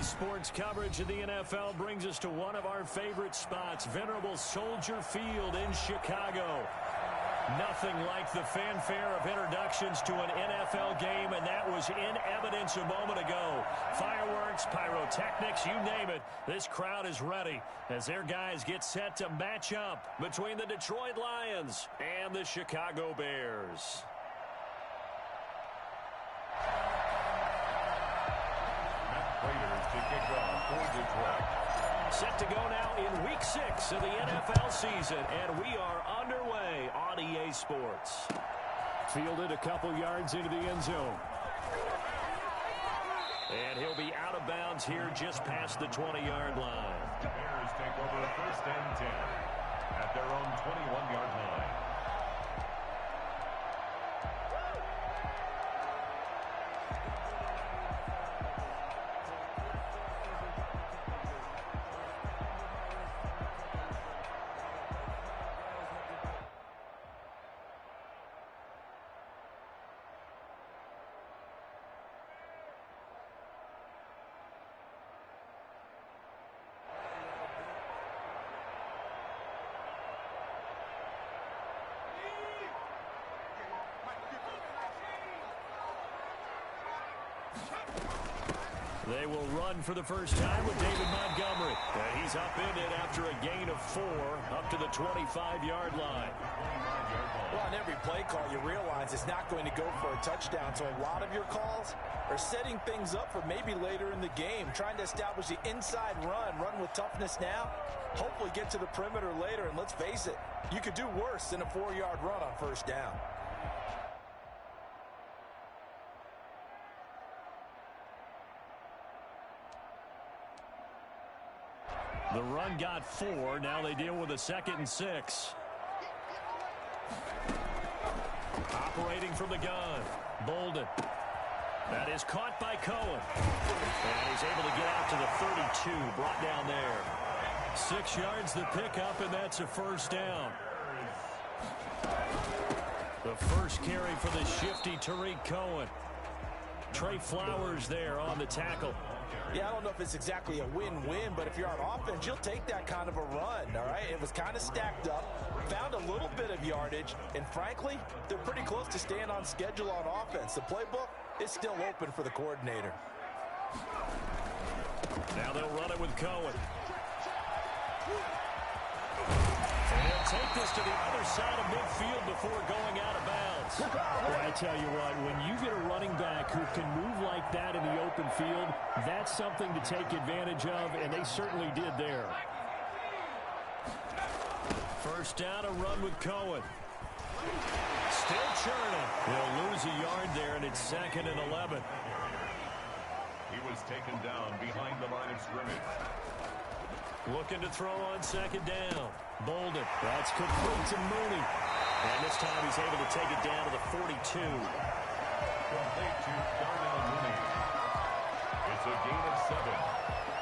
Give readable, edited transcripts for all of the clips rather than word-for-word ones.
Sports coverage of the NFL brings us to one of our favorite spots, venerable Soldier Field in Chicago. Nothing like the fanfare of introductions to an NFL game, and that was in evidence a moment ago. Fireworks, pyrotechnics, you name it. This crowd is ready as their guys get set to match up between the Detroit Lions and the Chicago Bears. To kick off for Detroit. Set to go now in Week 6 of the NFL season, and we are underway on EA Sports. Fielded a couple yards into the end zone. And he'll be out of bounds here just past the 20-yard line. The Bears take over 1st and 10 at their own 21-yard line. They will run for the first time with David Montgomery. And he's upended after a gain of 4 up to the 25-yard line. Well, on every play call, you realize it's not going to go for a touchdown. So a lot of your calls are setting things up for maybe later in the game, trying to establish the inside run with toughness now, hopefully get to the perimeter later. And let's face it, you could do worse than a 4-yard run on first down. The run got 4. Now they deal with a 2nd and 6. Operating from the gun. Bolden. That is caught by Cohen. And he's able to get out to the 32. Brought down there. 6 yards the pickup, and that's a first down. The first carry for the shifty Tariq Cohen. Trey Flowers there on the tackle. Yeah, I don't know if it's exactly a win-win, but if you're on offense, you'll take that kind of a run, all right? It was kind of stacked up, found a little bit of yardage, and frankly, they're pretty close to staying on schedule on offense. The playbook is still open for the coordinator. Now they'll run it with Cohen. And he'll take this to the other side of midfield before going out of bounds. Well, I tell you what, when you get a running back who can move like that in the open field, that's something to take advantage of, and they certainly did there. First down, a run with Cohen. Still churning. He'll lose a yard there, and it's 2nd and 11. He was taken down behind the line of scrimmage. Looking to throw on 2nd down. Bolden. That's complete to Mooney. And this time he's able to take it down to the 42. Complete to Darnell Mooney. It's a gain of 7.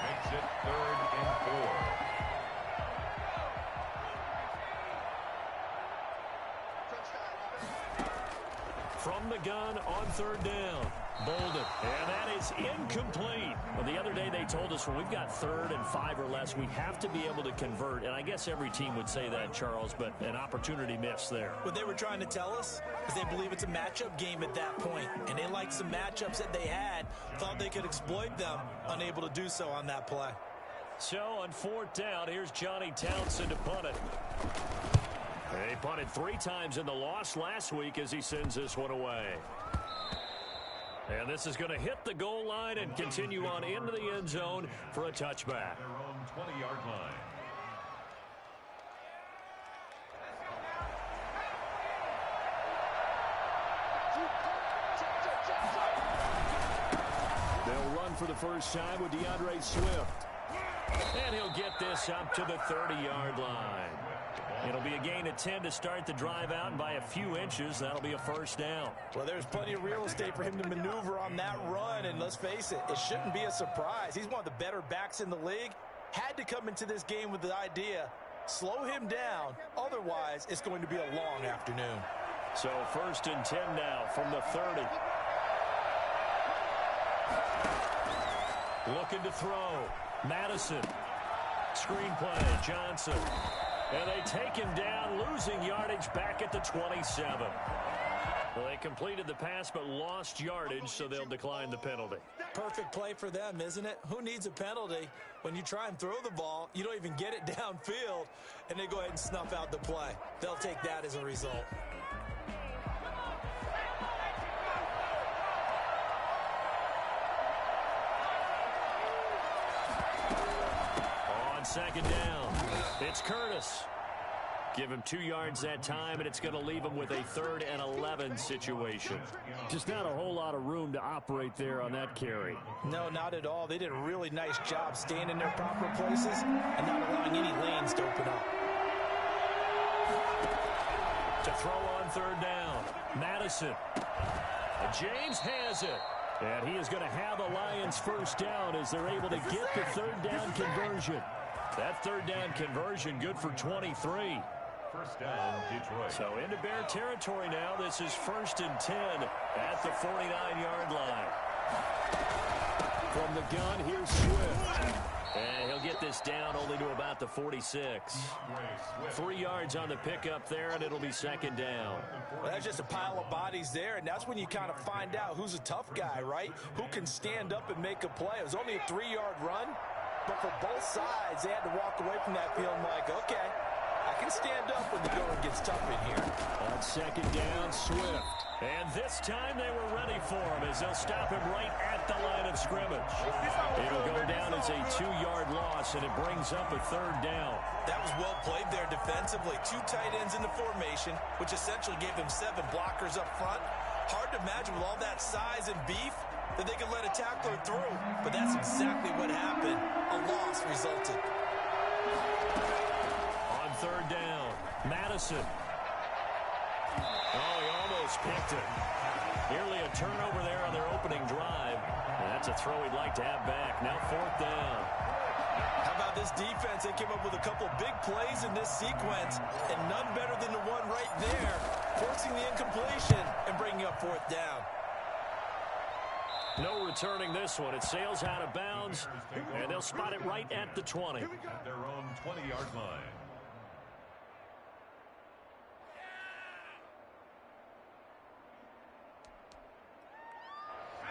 Makes it 3rd and 4. From the gun on 3rd down. Bolden. And that is incomplete. Well, the other day they told us when we've got 3rd and 5 or less, we have to be able to convert. And I guess every team would say that, Charles, but an opportunity missed there. What they were trying to tell us is they believe it's a matchup game at that point. And they liked some matchups that they had, thought they could exploit them, unable to do so on that play. So on 4th down, here's Johnny Townsend to punt it. He punted 3 times in the loss last week as he sends this one away. And this is going to hit the goal line and continue on into the end zone for a touchback. Their own 20-yard line. They'll run for the first time with DeAndre Swift. And he'll get this up to the 30-yard line. It'll be a gain of 10 to start the drive out, and by a few inches, that'll be a first down. Well, there's plenty of real estate for him to maneuver on that run, and let's face it, it shouldn't be a surprise. He's one of the better backs in the league. Had to come into this game with the idea, slow him down, otherwise it's going to be a long afternoon. So 1st and 10 now from the 30. Looking to throw. Madison. Screenplay. Johnson. And they take him down, losing yardage back at the 27. Well, they completed the pass but lost yardage, so they'll decline the penalty. Perfect play for them, isn't it? Who needs a penalty? When you try and throw the ball, you don't even get it downfield, and they go ahead and snuff out the play. They'll take that as a result. On second down, it's Curtis. Give him 2 yards that time, and it's going to leave him with a 3rd and 11 situation. Just not a whole lot of room to operate there on that carry. No, not at all. They did a really nice job staying in their proper places and not allowing any lanes to open up. To throw on 3rd down, Madison. James has it. And he is going to have a Lions first down as they're able to get the 3rd down conversion. That 3rd down conversion good for 23. First down, Detroit. So into Bear territory now. This is 1st and 10 at the 49-yard line. From the gun, here's Swift. And he'll get this down only to about the 46. 3 yards on the pickup there, and it'll be 2nd down. Well, that's just a pile of bodies there, and that's when you kind of find out who's a tough guy, right? Who can stand up and make a play. It was only a 3-yard run, but for both sides, they had to walk away from that feeling like, okay, I can stand up when the going gets tough in here. On 2nd down, Swift. And this time they were ready for him as they'll stop him right at the line of scrimmage. It'll go down as a 2-yard loss, and it brings up a 3rd down. That was well played there defensively. 2 tight ends in the formation, which essentially gave them 7 blockers up front. Hard to imagine with all that size and beef that they could let a tackler through, but that's exactly what happened. A loss resulted. On 3rd down, Madison. Oh, he almost picked it. Nearly a turnover there on their opening drive. And that's a throw he'd like to have back. Now 4th down. How about this defense? They came up with a couple big plays in this sequence, and none better than the one right there, forcing the incompletion and bringing up 4th down. No returning this one. It sails out of bounds, and they'll spot it right at the 20. At their own 20-yard line.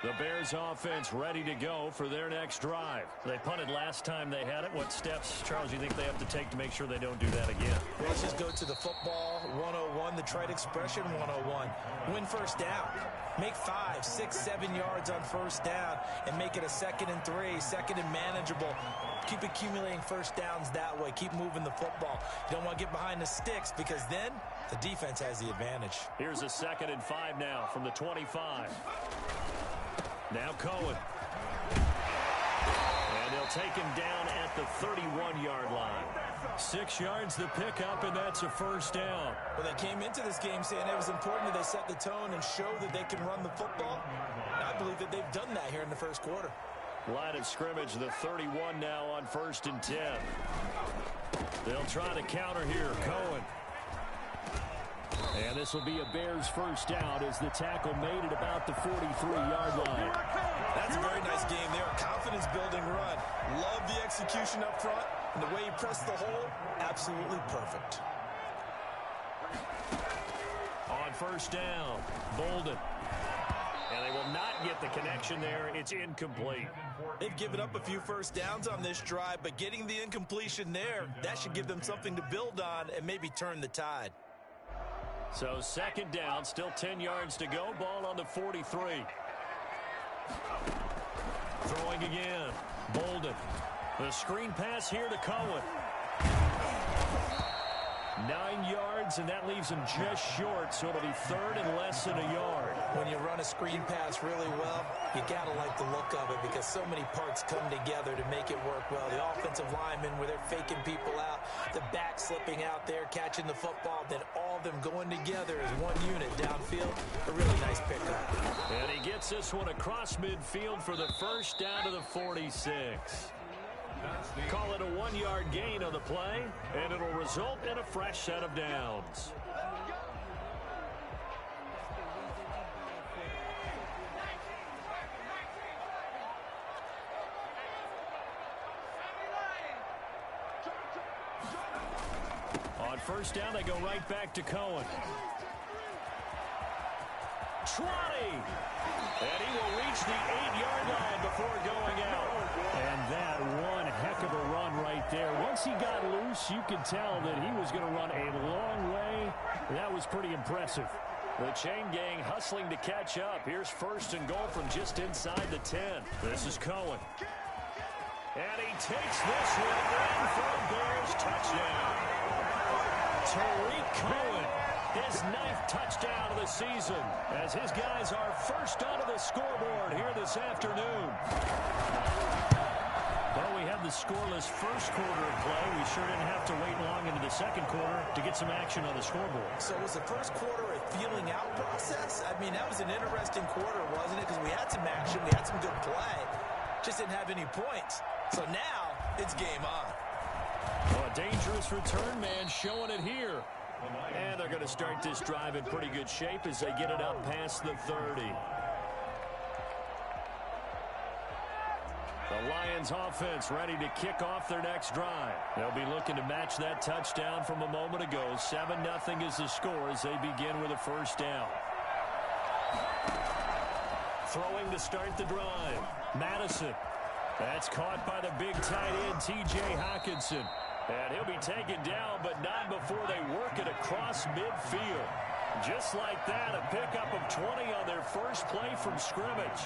The Bears offense ready to go for their next drive. They punted last time they had it. What steps, Charles, do you think they have to take to make sure they don't do that again? Well, let's just go to the football 101, the trite expression 101. Win first down. Make 5, 6, 7 yards on first down and make it a 2nd and 3, 2nd and manageable. Keep accumulating first downs that way. Keep moving the football. You don't want to get behind the sticks because then the defense has the advantage. Here's a 2nd and 5 now from the 25. Now Cohen. And they'll take him down at the 31-yard line. 6 yards the pickup, and that's a first down. Well, they came into this game saying it was important that they set the tone and show that they can run the football. And I believe that they've done that here in the first quarter. Line of scrimmage, the 31 now on 1st and 10. They'll try to counter here. Cohen. And this will be a Bears first down as the tackle made at about the 43-yard line. That's a very nice game there. A confidence-building run. Love the execution up front. And the way he pressed the hole, absolutely perfect. On first down, Bolden. And they will not get the connection there. It's incomplete. They've given up a few first downs on this drive, but getting the incompletion there, that should give them something to build on and maybe turn the tide. So 2nd down, still 10 yards to go. Ball on the 43. Throwing again. Bolden. The screen pass here to Cohen. 9 yards, and that leaves him just short, so it'll be 3rd and less than a yard. When you run a screen pass really well, you got to like the look of it because so many parts come together to make it work well. The offensive linemen, where they're faking people out, the back slipping out there, catching the football, then all of them going together as one unit downfield. A really nice pickup. And he gets this one across midfield for the first down to the 46. Call it a 1-yard gain on the play, and it'll result in a fresh set of downs. On first down, they go right back to Cohen. Trotty. And he will reach the 8-yard line before going out. And that one heck of a run right there. Once he got loose, you could tell that he was going to run a long way. That was pretty impressive. The chain gang hustling to catch up. Here's first and goal from just inside the 10. This is Cohen. And he takes this one in for a Bears touchdown. Tariq Cohen, his 9th touchdown of the season, as his guys are first onto the scoreboard here this afternoon. Well, we had the scoreless first quarter of play. We sure didn't have to wait long into the second quarter to get some action on the scoreboard. So was the first quarter a feeling out process? I mean, that was an interesting quarter, wasn't it? Because we had some action, we had some good play, just didn't have any points. So now it's game on. Well, a dangerous return man showing it here. And they're going to start this drive in pretty good shape as they get it up past the 30. The Lions offense ready to kick off their next drive. They'll be looking to match that touchdown from a moment ago. 7-0 is the score as they begin with a first down. Throwing to start the drive. Madison. That's caught by the big tight end, T.J. Hockenson. And he'll be taken down, but not before they work it across midfield. Just like that, a pickup of 20 on their first play from scrimmage.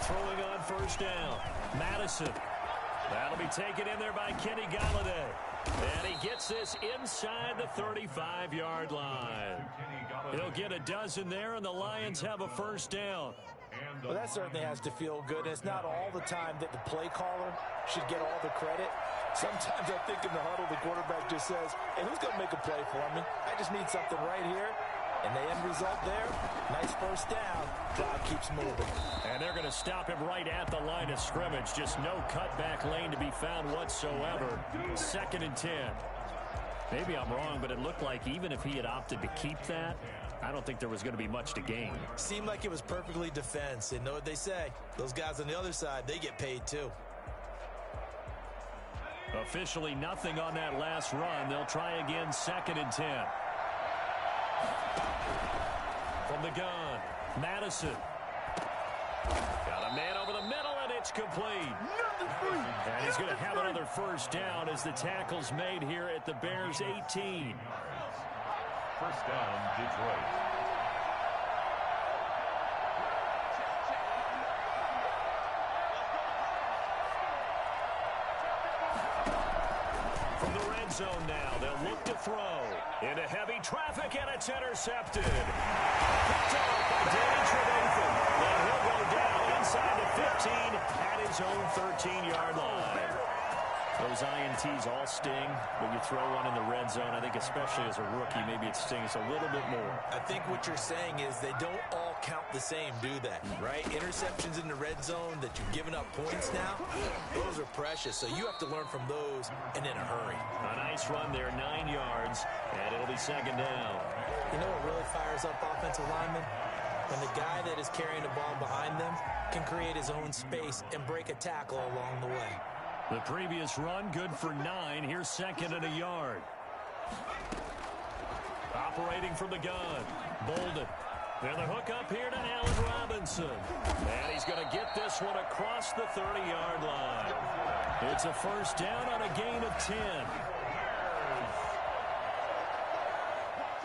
Throwing on first down. Madison. That'll be taken in there by Kenny Galladay. And he gets this inside the 35-yard line. He'll get a dozen there, and the Lions have a first down. Well, that certainly has to feel good. And it's not all the time that the play caller should get all the credit. Sometimes I think in the huddle, the quarterback just says, hey, who's going to make a play for me? I just need something right here. And the end result there, nice first down. Drive keeps moving. And they're going to stop him right at the line of scrimmage. Just no cutback lane to be found whatsoever. 2nd and 10. Maybe I'm wrong, but it looked like even if he had opted to keep that, I don't think there was going to be much to gain. Seemed like it was perfectly defense. And know what they say? Those guys on the other side, they get paid too. Officially nothing on that last run. They'll try again 2nd and 10. From the gun, Madison. Got a man over the middle, and it's complete. And he's going to have another first down as the tackle's made here at the Bears' 18. First down, Detroit. From the red zone now, they'll look to throw. Into heavy traffic, and it's intercepted. Picked off by Danny Trevathan. And he'll go down inside the 15 at his own 13-yard line. Those INTs all sting, but you throw one in the red zone. I think especially as a rookie, maybe it stings a little bit more. I think what you're saying is they don't all count the same, do they? Right? Interceptions in the red zone that you've given up points now, those are precious. So you have to learn from those and in a hurry. A nice run there, 9 yards, and it'll be 2nd down. You know what really fires up offensive linemen? When the guy that is carrying the ball behind them can create his own space and break a tackle along the way. The previous run, good for 9. Here's 2nd and a yard. Operating from the gun, Bolden. And the hook up here to Allen Robinson. And he's going to get this one across the 30-yard line. It's a first down on a gain of 10.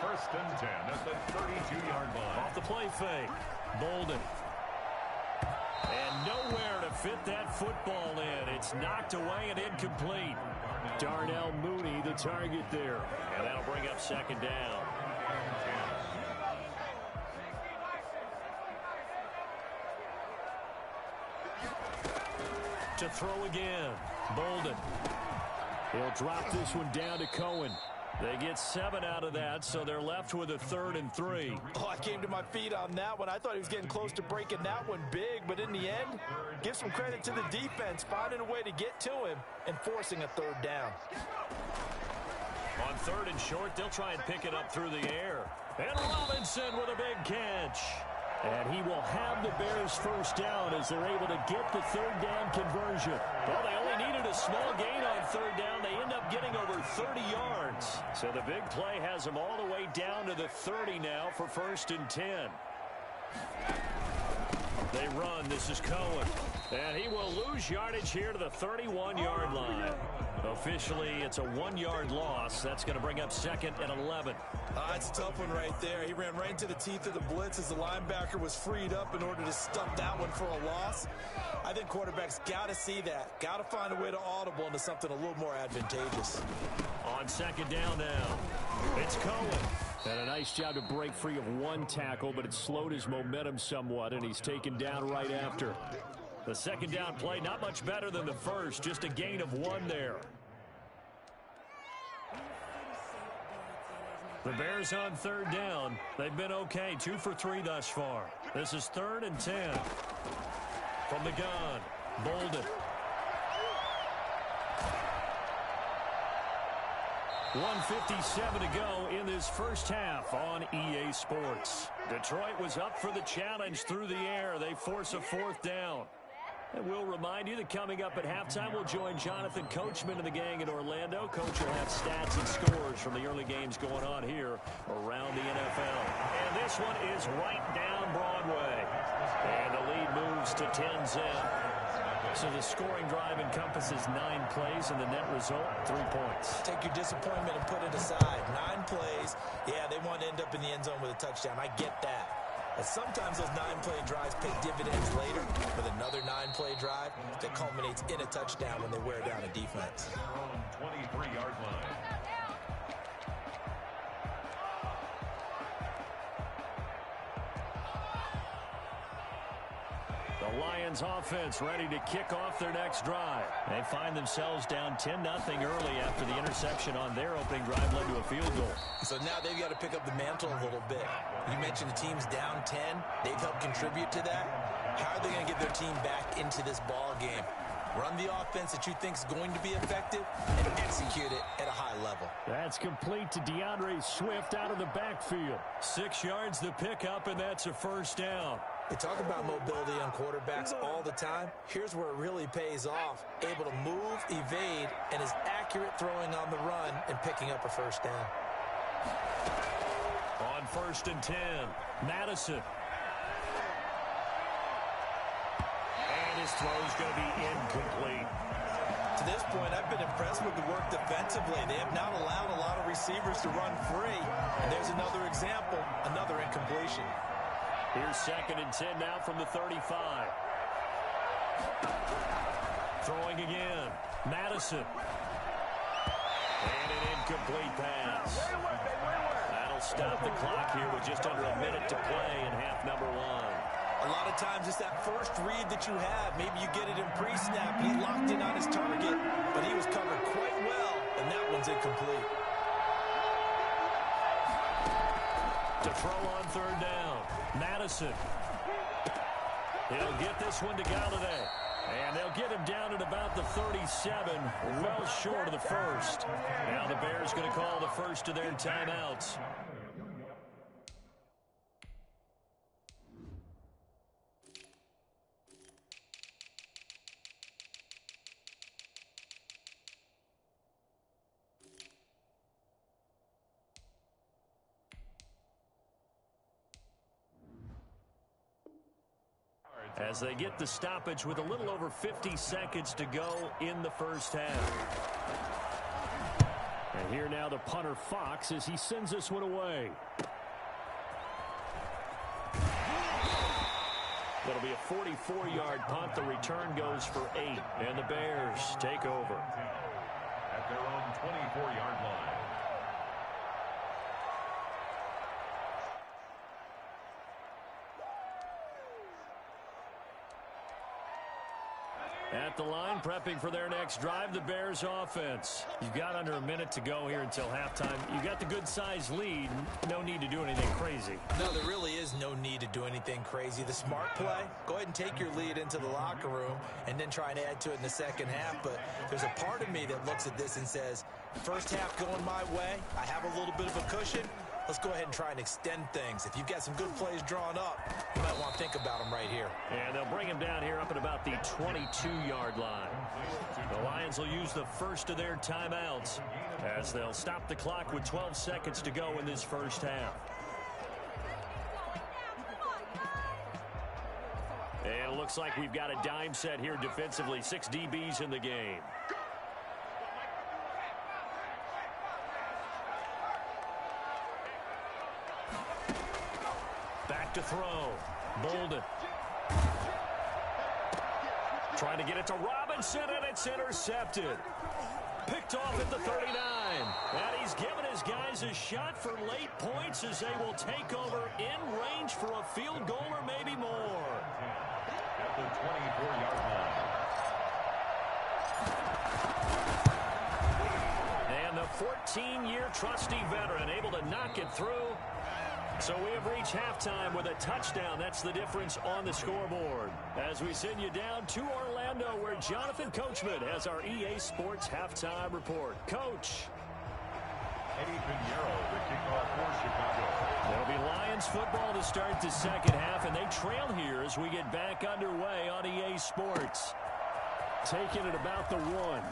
First and 10 at the 32-yard line. Off the play fake, Bolden. And nowhere to fit that football in. It's knocked away and incomplete. Darnell Mooney, the target there. And that'll bring up 2nd down. To throw again, Bolden. He'll drop this one down to Cohen. They get 7 out of that, so they're left with a 3rd and 3. Oh, I came to my feet on that one. I thought he was getting close to breaking that one big, but in the end, give some credit to the defense, finding a way to get to him and forcing a 3rd down. On 3rd and short, they'll try and pick it up through the air. And Robinson with a big catch. And he will have the Bears first down as they're able to get the 3rd down conversion. Well, they only needed needed a small gain on third down. They end up getting over 30 yards. So the big play has them all the way down to the 30 now for 1st and 10. They run. This is Cohen. And he will lose yardage here to the 31-yard line. Officially, it's a 1-yard loss. That's going to bring up 2nd and 11. It's a tough one right there. He ran right into the teeth of the blitz as the linebacker was freed up in order to stuff that one for a loss. I think quarterbacks got to see that. Got to find a way to audible into something a little more advantageous. On 2nd down now, it's Cohen. And a nice job to break free of one tackle, but it slowed his momentum somewhat, and he's taken down right after. The 2nd down play, not much better than the first, just a gain of 1 there. The Bears on 3rd down. They've been okay, 2 for 3 thus far. This is 3rd and 10. From the gun, Bolden. 1:57 to go in this first half on EA Sports. Detroit was up for the challenge through the air. They force a 4th down. And we'll remind you that coming up at halftime, we'll join Jonathan Coachman and the gang in Orlando. Coach will have stats and scores from the early games going on here around the NFL. And this one is right down Broadway. And the lead moves to 10-0. So the scoring drive encompasses 9 plays, and the net result, 3 points. Take your disappointment and put it aside. 9 plays. Yeah, they want to end up in the end zone with a touchdown. I get that. And sometimes those 9-play drives pay dividends later with another 9-play drive that culminates in a touchdown when they wear down a defense. 23-yard line. The Lions offense ready to kick off their next drive. They find themselves down 10-0 early after the interception on their opening drive led to a field goal. So now they've got to pick up the mantle a little bit. You mentioned the team's down 10. They've helped contribute to that. How are they going to get their team back into this ball game? Run the offense that you think is going to be effective and execute it at a high level. That's complete to DeAndre Swift out of the backfield. 6 yards the pickup, and that's a 1st down. They talk about mobility on quarterbacks all the time. Here's where it really pays off. Able to move, evade, and is accurate throwing on the run and picking up a 1st down. On 1st and 10, Madison. And his throw's going to be incomplete. To this point, I've been impressed with the work defensively. They have not allowed a lot of receivers to run free. And there's another example, another incompletion. Here's 2nd and 10 now from the 35. Throwing again. Madison. And an incomplete pass. That'll stop the clock here with just under a minute to play in half number 1. A lot of times it's that first read that you have. Maybe you get it in pre-snap. He locked in on his target, but he was covered quite well, and that one's incomplete. To throw on 3rd down. Madison. He'll get this one to Galladay. And they'll get him down at about the 37, well short of the 1st. Now the Bears going to call the first of their timeouts. As they get the stoppage with a little over 50 seconds to go in the first half. And here now the punter Fox as he sends this one away. That'll be a 44-yard punt. The return goes for 8. And the Bears take over. At their own 24-yard line. At the line, prepping for their next drive, the Bears offense. You've got under a minute to go here until halftime. You've got the good-sized lead. No need to do anything crazy. No, there really is no need to do anything crazy. The smart play, go ahead and take your lead into the locker room and then try and add to it in the second half. But there's a part of me that looks at this and says, first half going my way, I have a little bit of a cushion. let's go ahead and try and extend things. If you've got some good plays drawn up, you might want to think about them right here. And they'll bring him down here up at about the 22-yard line. The Lions will use the first of their timeouts as they'll stop the clock with 12 seconds to go in this first half. And it looks like we've got a dime set here defensively. 6 DBs in the game. Back to throw. Bolden. Trying to get it to Robinson, and it's intercepted. Picked off at the 39. And he's given his guys a shot for late points as they will take over in range for a field goal or maybe more. At the 24-yard line. And the 14-year trusty veteran able to knock it through. So we have reached halftime with a touchdown. That's the difference on the scoreboard. As we send you down to Orlando, where Jonathan Coachman has our EA Sports halftime report. Coach. Eddie Pinheiro, the kickoff for Chicago. There'll be Lions football to start the second half, and they trail here as we get back underway on EA Sports. Taking it about the 1.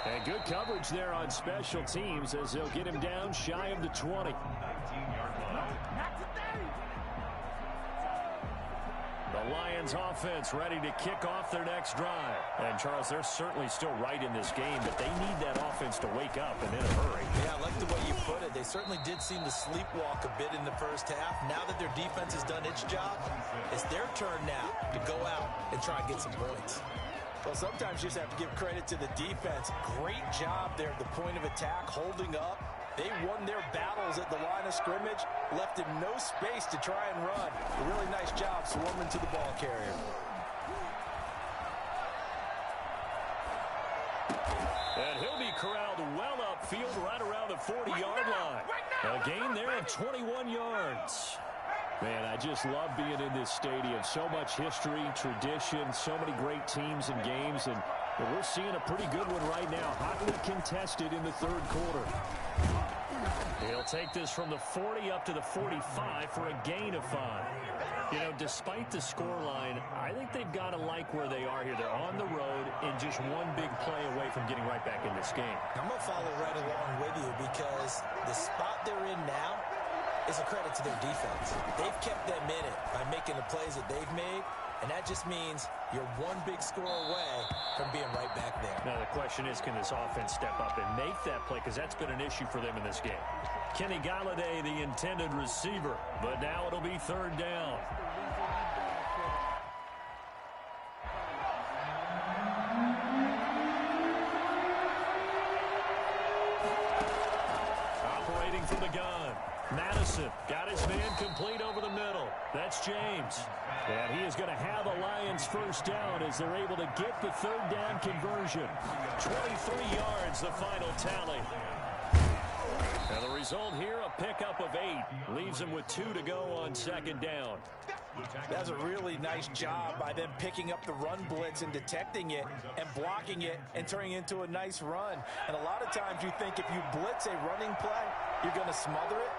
And good coverage there on special teams as they'll get him down shy of the 20. 19-yard line. The Lions offense ready to kick off their next drive. And, Charles, they're certainly still right in this game, but they need that offense to wake up and in a hurry. Yeah, I like the way you put it. They certainly did seem to sleepwalk a bit in the first half. Now that their defense has done its job, it's their turn now to go out and try and get some points. Well, sometimes you just have to give credit to the defense. Great job there at the point of attack, holding up. They won their battles at the line of scrimmage, left him no space to try and run. A really nice job swarming to the ball carrier. And he'll be corralled well upfield right around the 40-yard line. A gain there of 21 yards. Man, I just love being in this stadium. So much history, tradition, so many great teams and games, and we're seeing a pretty good one right now. Hotly contested in the third quarter. He'll take this from the 40 up to the 45 for a gain of 5. You know, despite the scoreline, I think they've got to like where they are here. They're on the road and just one big play away from getting right back in this game. I'm going to follow right along with you because the spot they're in now is a credit to their defense. They've kept them in it by making the plays that they've made, and that just means you're one big score away from being right back there. Now the question is, can this offense step up and make that play? Because that's been an issue for them in this game. Kenny Galladay, the intended receiver, but now it'll be third down. Operating from the gun. Madison got his man complete over the middle. That's James. And he is going to have a Lions first down as they're able to get the third down conversion. 23 yards, the final tally. And the result here, a pickup of 8. Leaves him with 2 to go on second down. That's a really nice job by them picking up the run blitz and detecting it and blocking it and turning it into a nice run. And a lot of times you think if you blitz a running play, you're going to smother it.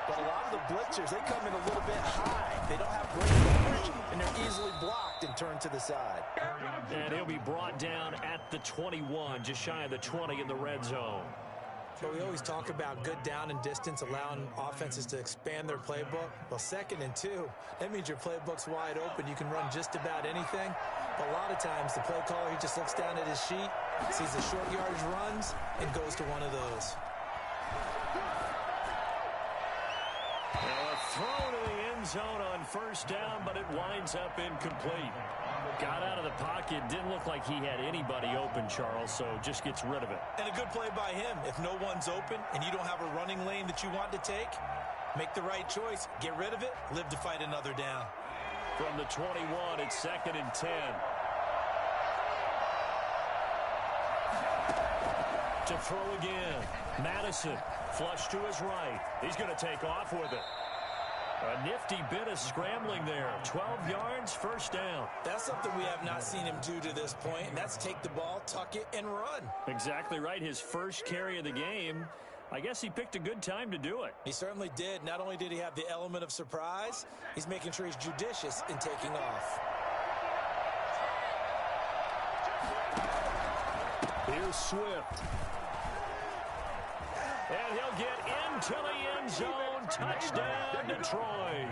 But a lot of the blitzers, they come in a little bit high. They don't have great coverage, and they're easily blocked and turned to the side. And he'll be brought down at the 21, just shy of the 20 in the red zone. So we always talk about good down and distance, allowing offenses to expand their playbook. Well, 2nd and 2, that means your playbook's wide open. You can run just about anything. But a lot of times, the play caller, he just looks down at his sheet, sees the short yardage runs, and goes to one of those. Throw to the end zone on first down, but it winds up incomplete. Got out of the pocket. Didn't look like he had anybody open, Charles, so just gets rid of it. And a good play by him. If no one's open and you don't have a running lane that you want to take, make the right choice. Get rid of it. Live to fight another down. From the 21, it's 2nd and 10. To throw again. Madison, flush to his right. He's going to take off with it. A nifty bit of scrambling there. 12 yards, first down. That's something we have not seen him do to this point, and that's take the ball, tuck it, and run. Exactly right. His first carry of the game. I guess he picked a good time to do it. He certainly did. Not only did he have the element of surprise, he's making sure he's judicious in taking off. Here's Swift. And he'll get into the end zone. Touchdown, Detroit.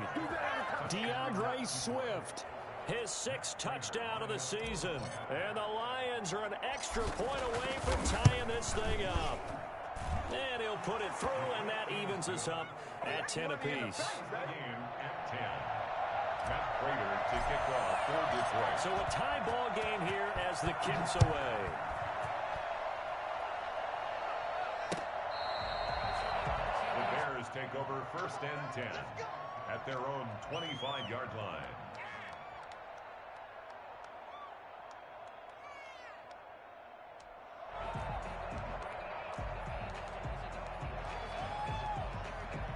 DeAndre Swift, his 6th touchdown of the season. And the Lions are an extra point away from tying this thing up. And he'll put it through, and that evens us up at 10 apiece. To kick off for Detroit. So a tie ball game here as the kick's away. The Bears take over 1st and 10 at their own 25-yard line.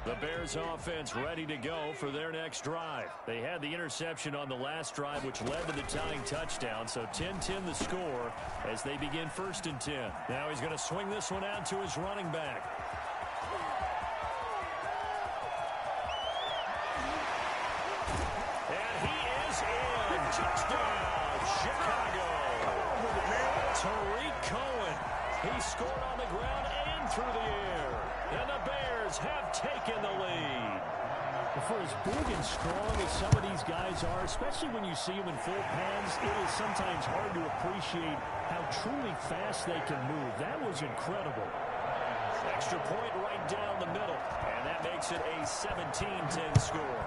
The Bears offense ready to go for their next drive. They had the interception on the last drive, which led to the tying touchdown. So 10-10 the score as they begin 1st and 10. Now he's going to swing this one out to his running back. And he is in. Touchdown, Chicago. Tariq Cohen. He scored on the ground and through the air. And the Bears have taken the lead. For as big and strong as some of these guys are, especially when you see them in full pads, it is sometimes hard to appreciate how truly fast they can move. That was incredible. Extra point right down the middle, and that makes it a 17-10 score.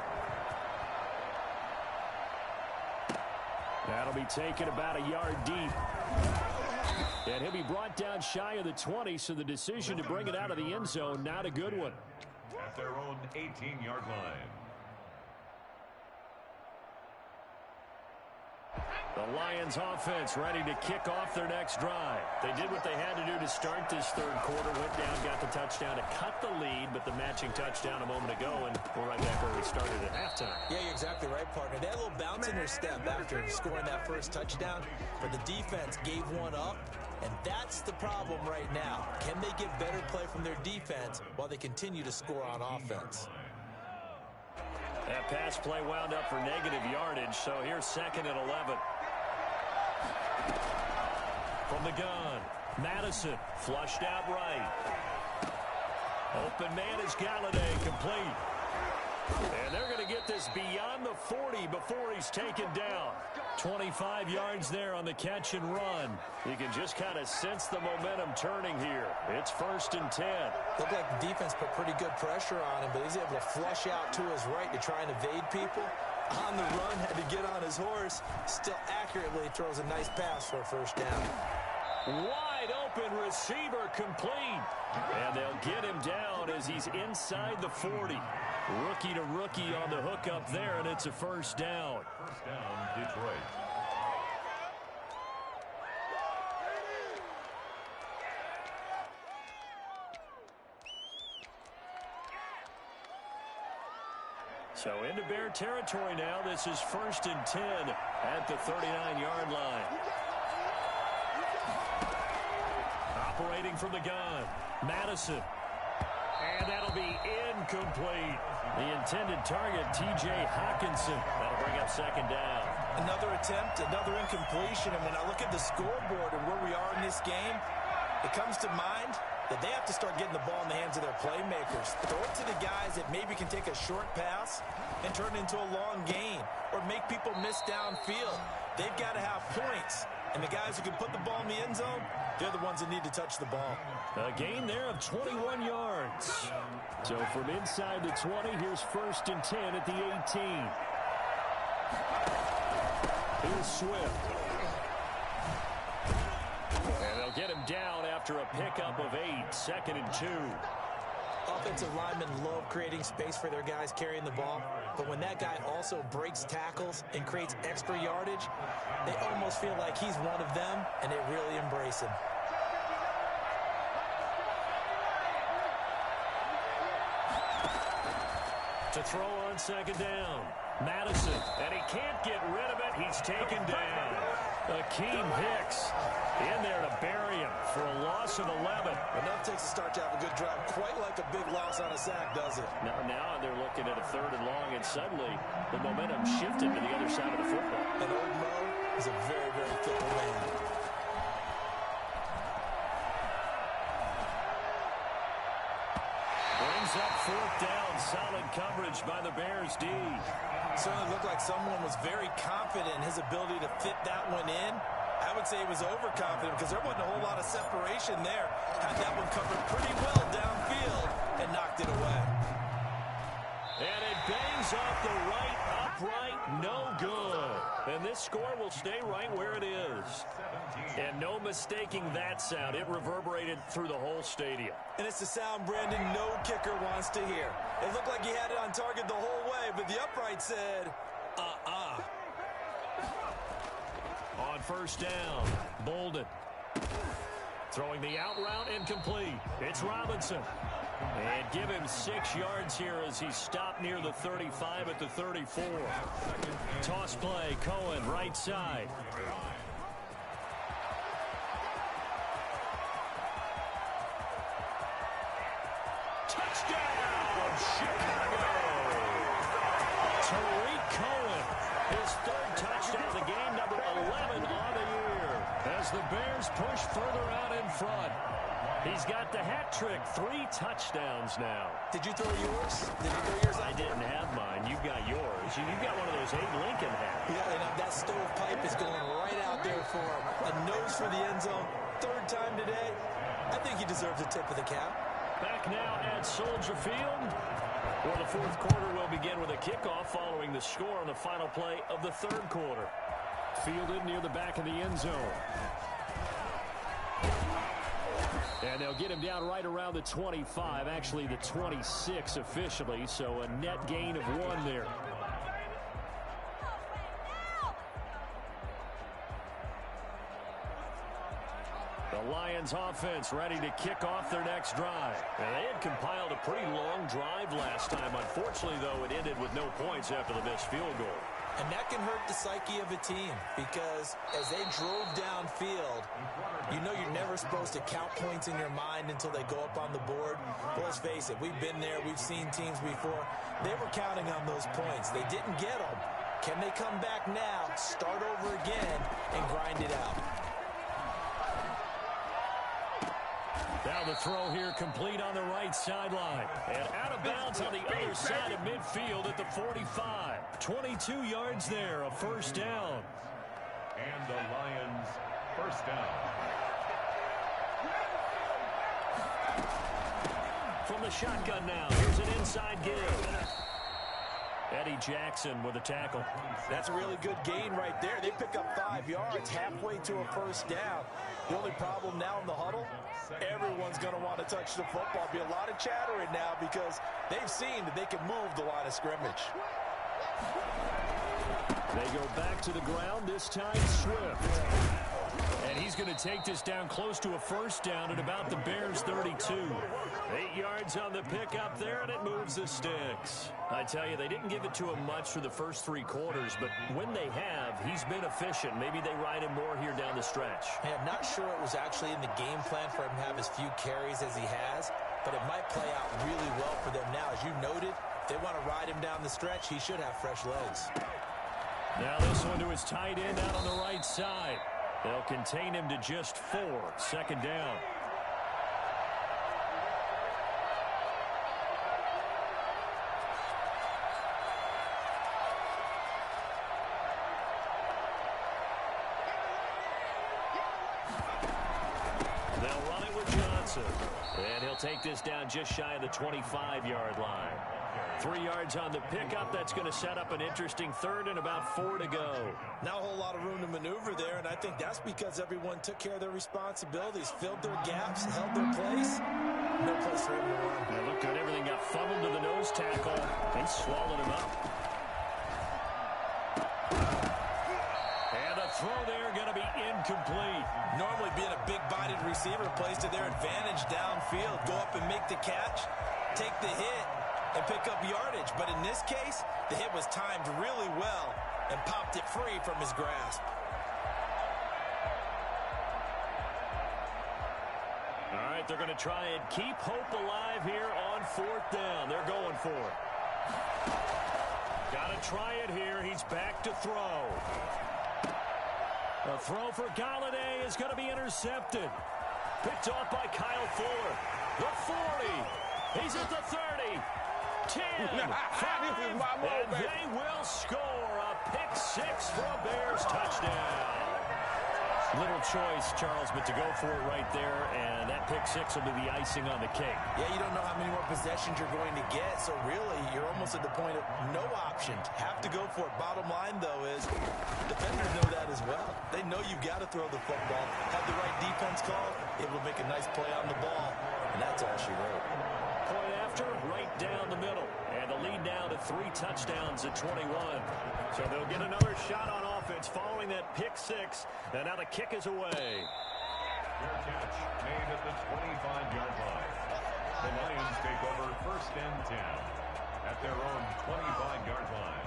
That'll be taken about a yard deep. And he'll be brought down shy of the 20, so the decision to bring it out of the end zone, not a good one. At their own 18-yard line. The Lions offense ready to kick off their next drive. They did what they had to do to start this 3rd quarter, went down, got the touchdown to cut the lead, but the matching touchdown a moment ago, and we're right back where we started at halftime. Yeah, you're exactly right, partner. They had a little bounce in their step after scoring that 1st touchdown, but the defense gave one up, and that's the problem right now. Can they get better play from their defense while they continue to score on offense? That pass play wound up for negative yardage, so here's 2nd and 11. From the gun, Madison flushed out right. Open man is Galladay, complete. And they're going to get this beyond the 40 before he's taken down. 25 yards there on the catch and run. You can just kind of sense the momentum turning here. It's 1st and 10. Looked like the defense put pretty good pressure on him, but he's able to flush out to his right to try and evade people. On the run, had to get on his horse. Still accurately throws a nice pass for a 1st down. Wide open receiver, complete. And they'll get him down as he's inside the 40. Rookie to rookie on the hook up there, and it's a 1st down. 1st down, Detroit. So into Bear territory now. This is 1st and 10 at the 39-yard line. Operating from the gun, Madison. And that'll be incomplete. The intended target, T.J. Hawkinson. That'll bring up 2nd down. Another attempt, another incompletion. And when I look at the scoreboard and where we are in this game, it comes to mind that they have to start getting the ball in the hands of their playmakers. Throw it to the guys that maybe can take a short pass and turn it into a long gain or make people miss downfield. They've got to have points. And the guys who can put the ball in the end zone, they're the ones that need to touch the ball. A gain there of 21 yards. So from inside the 20, here's 1st and 10 at the 18. Here's Swift. And they'll get him down after a pickup of 8. 2nd and 2. Offensive linemen love creating space for their guys carrying the ball, but when that guy also breaks tackles and creates extra yardage, they almost feel like he's one of them, and they really embrace him. To throw on 2nd down. Madison, and he can't get rid of it. He's taken down. Akeem Hicks in there to bury him for a loss of 11. Enough takes a start to have a good drive. Quite like a big loss on a sack, does it? Now they're looking at a 3rd and long, and suddenly the momentum shifted to the other side of the football. And old Mo is a very, very fickle man. Brings up 4th down. Solid coverage by the Bears D. Certainly looked like someone was very confident in his ability to fit that one in. I would say he was overconfident because there wasn't a whole lot of separation there. Had that one covered pretty well downfield and knocked it away. And it bangs off the right upright. No good. And this score will stay right where it is. And no mistaking that sound. It reverberated through the whole stadium. And it's the sound, Brandon, no kicker wants to hear. It looked like he had it on target the whole way, but the upright said, On 1st down, Bolden. Throwing the out route incomplete. It's Robinson. And give him 6 yards here as he stopped near the 35 at the 34. Toss play, Cohen, right side. Touchdown, Chicago! Tariq Cohen, his 3rd touchdown of the game, number 11 on the year. As the Bears push further out in front. He's got the hat trick, 3 touchdowns now. Did you throw yours? I didn't have mine. You've got yours. You've got one of those Abe Lincoln hats. Yeah, and that stovepipe is going right out there for him. A nose for the end zone. 3rd time today. I think he deserves a tip of the cap. Back now at Soldier Field, where the 4th quarter will begin with a kickoff following the score on the final play of the 3rd quarter. Fielded near the back of the end zone. And they'll get him down right around the 25, actually the 26 officially, so a net gain of 1 there. The Lions offense ready to kick off their next drive. And they had compiled a pretty long drive last time. Unfortunately, though, it ended with no points after the missed field goal. And that can hurt the psyche of a team because as they drove downfield, you know you're never supposed to count points in your mind until they go up on the board. But let's face it, we've been there. We've seen teams before. They were counting on those points. They didn't get them. Can they come back now, start over again, and grind it out? Now the throw here complete on the right sideline. And out of bounds on the other side of midfield at the 45. 22 yards there, a 1st down. And the Lions, 1st down. From the shotgun now, here's an inside give. Eddie Jackson with a tackle. That's a really good gain right there. They pick up 5 yards halfway to a 1st down. The only problem now in the huddle, everyone's going to want to touch the football. Be a lot of chattering now because they've seen that they can move the line of scrimmage. They go back to the ground, this time Swift. And he's going to take this down close to a 1st down at about the Bears' 32. 8 yards on the pickup there, and it moves the sticks. I tell you, they didn't give it to him much for the first 3 quarters, but when they have, he's been efficient. Maybe they ride him more here down the stretch. Hey, I'm not sure it was actually in the game plan for him to have as few carries as he has, but it might play out really well for them now. As you noted, if they want to ride him down the stretch, he should have fresh legs. Now this one to his tight end out on the right side. They'll contain him to just 4. 2nd down. They'll run it with Johnson. And he'll take this down just shy of the 25-yard line. 3 yards on the pickup. That's going to set up an interesting 3rd and about 4 to go. Not a whole lot of room to maneuver there, and I think that's because everyone took care of their responsibilities, filled their gaps, held their place. No place for him to run. It looked good. Everything got funneled to the nose tackle. They swallowed him up. And a throw there going to be incomplete. Normally being a big-bodied receiver plays to their advantage downfield. Go up and make the catch, take the hit, and pick up yardage. But in this case, the hit was timed really well and popped it free from his grasp. All right, they're going to try and keep hope alive here on 4th down. They're going for it. Got to try it here. He's back to throw. A throw for Galladay is going to be intercepted. Picked off by Kyle Fuller. The 40. He's at the 30. 10. 5. And they will score a pick 6 for a Bears touchdown. Little choice, Charles, but to go for it right there, and that pick 6 will be the icing on the cake. Yeah, you don't know how many more possessions you're going to get, so really, you're almost at the point of no option. Have to go for it. Bottom line, though, is defenders know that as well. They know you've got to throw the football. Have the right defense call, it will make a nice play on the ball, and that's all she wrote. Point after, right down the middle, and the lead now to 3 touchdowns at 21. So they'll get another shot on offense following that pick 6, and now the kick is away. Fair catch made at the 25-yard line. The Lions take over 1st and 10 at their own 25-yard line.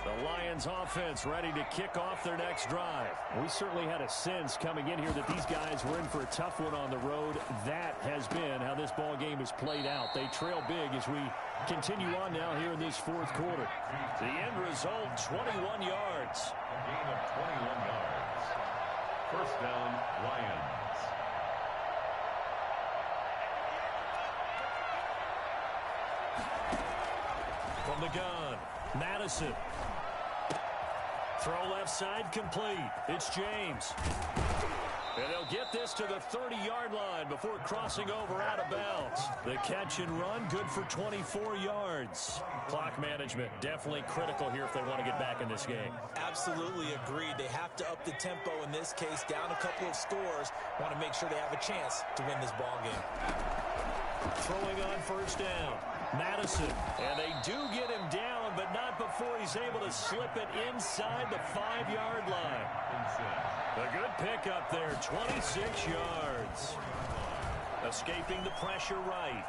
The Lions offense ready to kick off their next drive. We certainly had a sense coming in here that these guys were in for a tough one on the road. That has been how this ball game has played out. They trail big as we continue on now here in this 4th quarter. The end result, 21 yards. A gain of 21 yards. 1st down, Lions. From the gun, Madison. Throw left side complete. It's James. And they'll get this to the 30-yard line before crossing over out of bounds. The catch and run, good for 24 yards. Clock management, definitely critical here if they want to get back in this game. Absolutely agreed. They have to up the tempo in this case, down a couple of scores. Want to make sure they have a chance to win this ball game. Throwing on 1st down, Madison. And they do get him down, but not before he's able to slip it inside the 5-yard line. A good pickup there, 26 yards. Escaping the pressure right.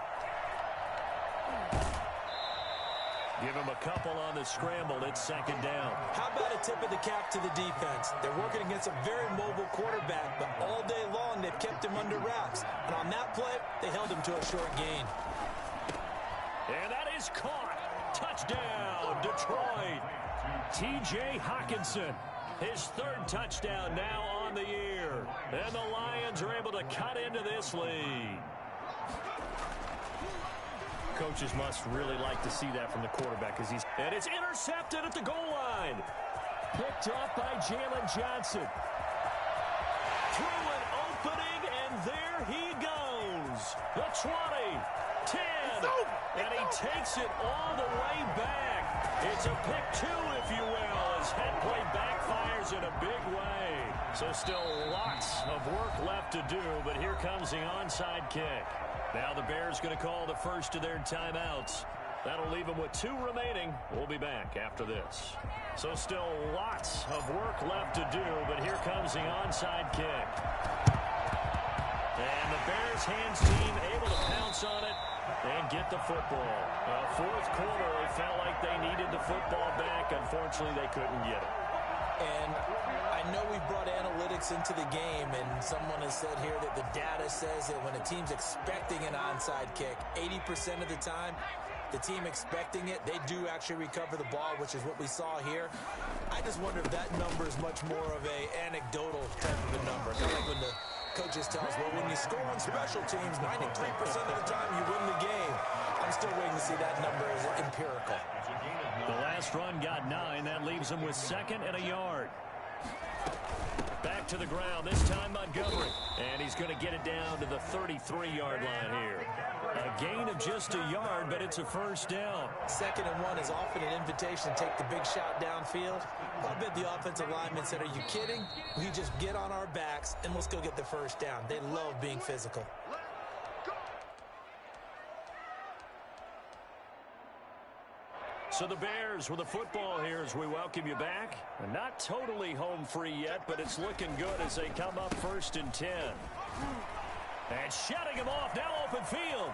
Give him a couple on the scramble. It's 2nd down. How about a tip of the cap to the defense? They're working against a very mobile quarterback, but all day long they've kept him under wraps. And on that play, they held him to a short gain. And that is caught. Touchdown, Detroit. T.J. Hockenson, his 3rd touchdown now on the year. And the Lions are able to cut into this lead. Coaches must really like to see that from the quarterback as and it's intercepted at the goal line. Picked up by Jalen Johnson. Through an opening, and there he goes. The 20, 10, and he takes it all the way back. It's a pick 2, if you will, as head play backfires in a big way. So still lots of work left to do, but here comes the onside kick. Now the Bears going to call the first of their timeouts. That'll leave them with 2 remaining. We'll be back after this. So still lots of work left to do, but here comes the onside kick. And the Bears hands team able to pounce on it and get the football. 4th quarter, it felt like they needed the football back. Unfortunately, they couldn't get it. And I know we've brought analytics into the game, and someone has said here that the data says that when a team's expecting an onside kick, 80% of the time, the team expecting it, they do actually recover the ball, which is what we saw here. I just wonder if that number is much more of a anecdotal type of a number. Kind of like when the coaches tell us, well, when you score on special teams, 93% of the time you win the game. I'm still waiting to see that number as empirical. The last run got 9. That leaves him with 2nd and a yard. Back to the ground, this time Montgomery. And he's going to get it down to the 33-yard line here. A gain of just a yard, but it's a 1st down. 2nd and 1 is often an invitation to take the big shot downfield. I bet the offensive linemen said, are you kidding? We just get on our backs and let's go get the 1st down. They love being physical. So the Bears with the football here as we welcome you back. Not totally home free yet, but it's looking good as they come up 1st and 10. And shutting him off, now open field.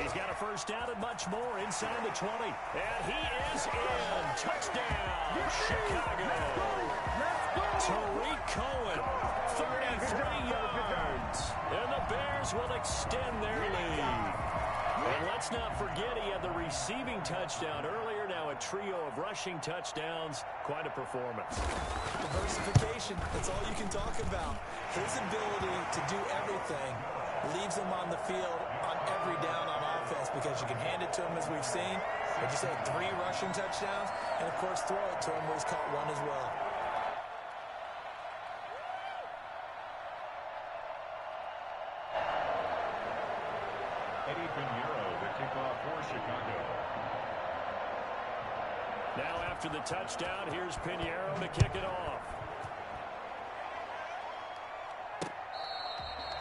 He's got a first down and much more inside the 20. And he is in. Touchdown, Chicago. Tariq Cohen, 33 yards. And the Bears will extend their lead. And let's not forget he had the receiving touchdown earlier. Now a trio of rushing touchdowns. Quite a performance. Diversification, that's all you can talk about. His ability to do everything leaves him on the field on every down on offense because you can hand it to him as we've seen. But just had 3 rushing touchdowns and, of course, throw it to him where he's caught one as well. Now after the touchdown, here's Pinheiro to kick it off.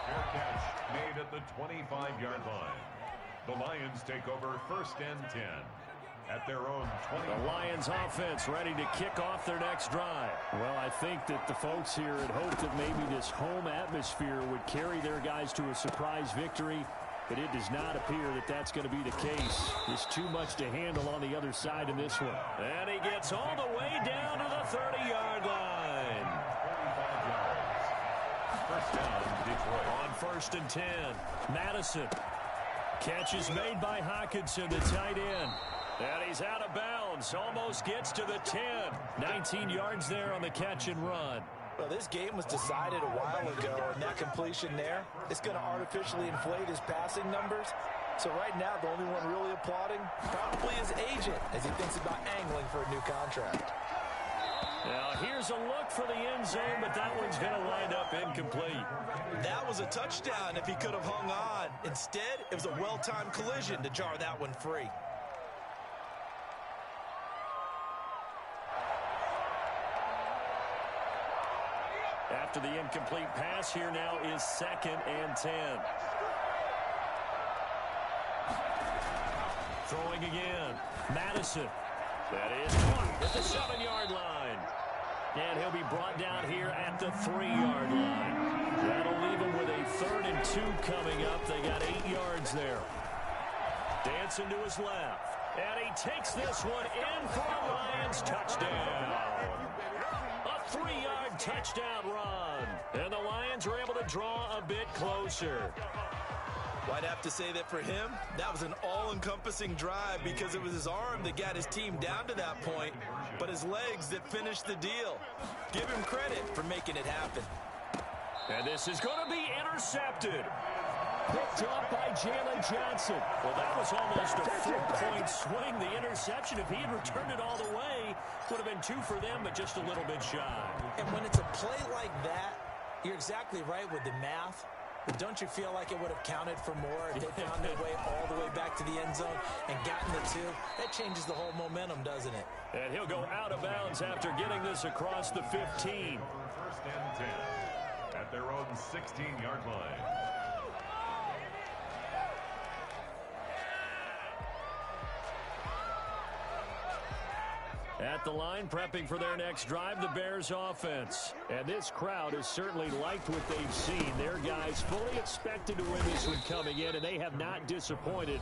Fair catch made at the 25-yard line. The Lions take over first and 10 at their own 20. The Lions offense ready to kick off their next drive. Well, I think that the folks here had hoped that maybe this home atmosphere would carry their guys to a surprise victory. But it does not appear that that's going to be the case. There's too much to handle on the other side in this one. And he gets all the way down to the 30-yard line. 45 yards. First down, Detroit. On first and 10, Madison. Catch is made by Hockenson, the tight end. And he's out of bounds. Almost gets to the 10. 19 yards there on the catch and run. Well, this game was decided a while ago, and that completion there, it's going to artificially inflate his passing numbers. So right now, the only one really applauding, probably his agent, as he thinks about angling for a new contract. Now, here's a look for the end zone, but that one's going to wind up incomplete. That was a touchdown if he could have hung on. Instead, it was a well-timed collision to jar that one free. After the incomplete pass, here now is second and 10. Throwing again. Madison. That is caught at the 7-yard line. And he'll be brought down here at the 3-yard line. That'll leave him with a 3rd and 2 coming up. They got 8 yards there. Dancing to his left. And he takes this one in for a Lions touchdown. A 3-yard touchdown run. And the Lions are able to draw a bit closer. Well, I'd have to say that for him, that was an all-encompassing drive because it was his arm that got his team down to that point, but his legs that finished the deal. Give him credit for making it happen. And this is going to be intercepted. Picked up by Jalen Johnson. Well, that was almost a 4-point swing. The interception, if he had returned it all the way, would have been 2 for them, but just a little bit shy. And when it's a play like that, you're exactly right with the math. But don't you feel like it would have counted for more if they found their way all the way back to the end zone and gotten the 2? That changes the whole momentum, doesn't it? And he'll go out of bounds after getting this across the 15. First and 10 at their own 16-yard line. At the line, prepping for their next drive, the Bears offense. And this crowd has certainly liked what they've seen. Their guys fully expected to win this one coming in, and they have not disappointed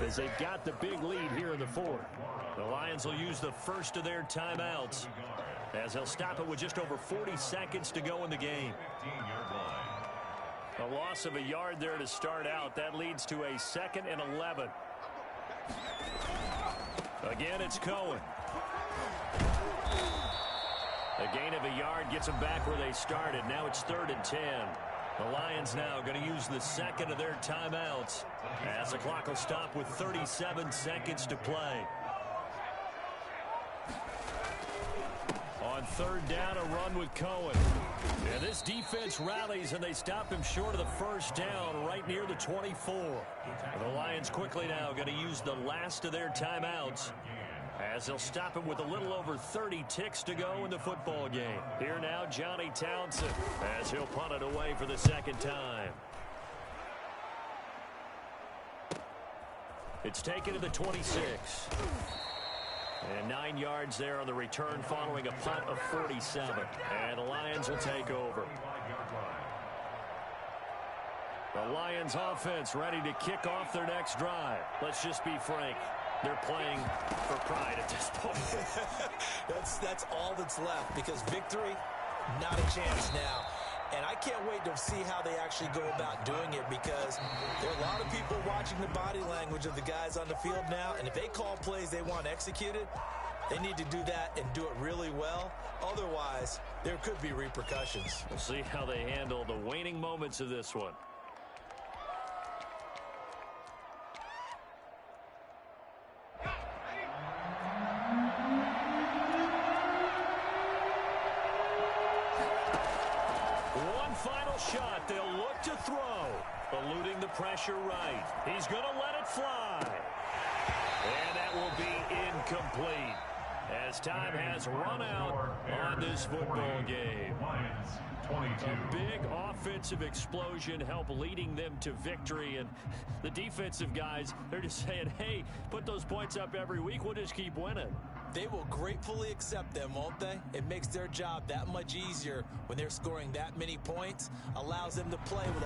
as they've got the big lead here in the 4th. The Lions will use the first of their timeouts as they'll stop it with just over 40 seconds to go in the game. A loss of a yard there to start out. That leads to a 2nd and 11. Again, it's Cohen. A gain of a yard gets them back where they started. Now it's 3rd and 10. The Lions now going to use the 2nd of their timeouts as the clock will stop with 37 seconds to play. On 3rd down, a run with Cohen. And this defense rallies, and they stop him short of the 1st down right near the 24. The Lions quickly now going to use the last of their timeouts as they'll stop him with a little over 30 ticks to go in the football game. Here now, Johnny Townsend, as he'll punt it away for the 2nd time. It's taken to the 26. And 9 yards there on the return following a punt of 47. And the Lions will take over. The Lions offense ready to kick off their next drive. Let's just be frank. They're playing for pride at this point. That's all that's left, because victory, not a chance now. And I can't wait to see how they actually go about doing it, because there are a lot of people watching the body language of the guys on the field now, and if they call plays they want executed, they need to do that and do it really well. Otherwise, there could be repercussions. We'll see how they handle the waning moments of this one. Final shot. They'll look to throw. Eluding the pressure right. He's going to let it fly. And that will be incomplete, as time has run out on this football game. A big offensive explosion helped leading them to victory. And the defensive guys, they're just saying, hey, put those points up every week. We'll just keep winning. They will gratefully accept them, won't they? It makes their job that much easier when they're scoring that many points, allows them to play with a